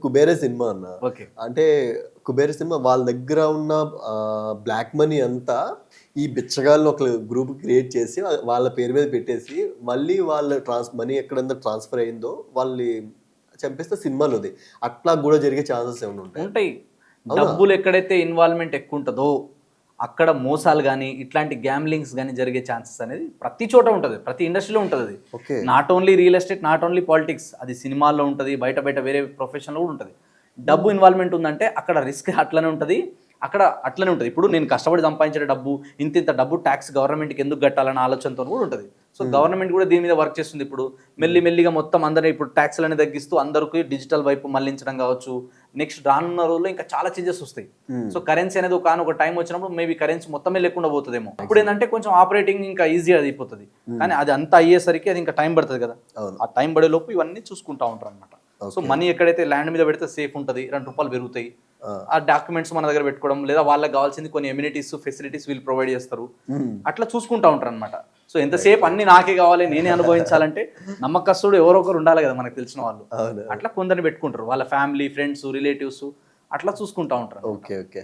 Kubera cinema అన్న. Okay. అంటే Kubera cinema వాళ్ళ దగ్గర ఉన్న బ్లాక్ మనీ అంతా ఈ బిచ్చగాళ్ళు ఒక గ్రూప్ క్రియేట్ చేసి వాళ్ళ పేరు మీద పెట్టేసి మళ్ళీ వాళ్ళ మనీ ఎక్కడంతా ట్రాన్స్ఫర్ అయిందో వాళ్ళని చంపేస్తే సినిమాలోది. అట్లా కూడా జరిగే ఛాన్సెస్ ఏమైనా ఉంటాయి? ఉంటాయి. అవునా? డబ్బులు ఎక్కడైతే ఇన్వాల్వ్‌మెంట్ ఎక్కువుంటదో, అక్కడ మోసాలు గాని, ఇట్లాంటి గ్యాంబ్లింగ్స్ గాని జరిగే ఛాన్సెస్ అనేది ప్రతి చోట ఉంటది. ప్రతి ఇండస్ట్రీలో ఉంటదది. Okay. Not only real estate, not only politics. అది సినిమాల్లో ఉంటది. బయట బయట వేరే ప్రొఫెషన్‌లో కూడా ఉంటది. డబ్బు ఇన్వాల్వ్‌మెంట్ ఉందంటే అక్కడ రిస్క్ అట్లనే ఉంటది. అక్కడ అట్లనే ఉంటది. ఇప్పుడు నేను కష్టపడి సంపాదించిన డబ్బు, ఇంతింత డబ్బు టాక్స్ గవర్నమెంట్‌కి ఎందుకు కట్టాలన్న ఆలోచనతో కూడా ఉంటది. సో, గవర్నమెంట్ కూడా దీని మీద వర్క్ చేస్తుంది ఇప్పుడు. మెల్లిగా మొత్తం అందరిని ఇప్పుడు టాక్స్‌లని తగ్గిస్తూ అందరికి డిజిటల్ వైపు మళ్లించడం కావచ్చు. నెక్స్ట్ రానున్న రోజుల్లో ఇంకా చాలా చేంజెస్ వస్తాయి. సో, కరెన్సీ అనేది ఒక టైం వచ్చినప్పుడు మేబీ కరెన్సీ మొత్తమే లేకుండా పోతుందేమో. ఇప్పుడు ఏంటంటే కొంచెం ఆపరేటింగ్ ఇంకా ఈజీ అయిపోతుంది. కానీ అది అంతా అయ్యేసరికి అది ఇంకా టైం పడుతుంది కదా. ఆ టైం పడే లోపు ఇవన్నీ చూసుకుంటా ఉంటారు అనమాట. సో, మనీ ఎక్కడైతే ల్యాండ్ మీద పెడితే సేఫ్ ఉంటుంది, ₹2 పెరుగుతాయి. ఆ డాక్యుమెంట్స్ మన దగ్గర పెట్టుకోవడం, లేదా వాళ్ళకి కావాల్సింది కొన్ని ఎమ్యూనిటీస్ ఫెసిలిటీస్ వీళ్ళు ప్రొవైడ్ చేస్తారు. అట్లా చూసుకుంటా ఉంటారు అనమాట. సో, ఎంతసేపు అన్ని నాకే కావాలి, నేనే అనుభవించాలంటే నమ్మకస్తుడు ఎవరో ఒకరు ఉండాలి కదా మనకు తెలిసిన వాళ్ళు. అట్లా కొందరిని పెట్టుకుంటారు, వాళ్ళ ఫ్యామిలీ, ఫ్రెండ్స్, రిలేటివ్స్ అట్లా చూసుకుంటా ఉంటారు. ఓకే. ఓకే.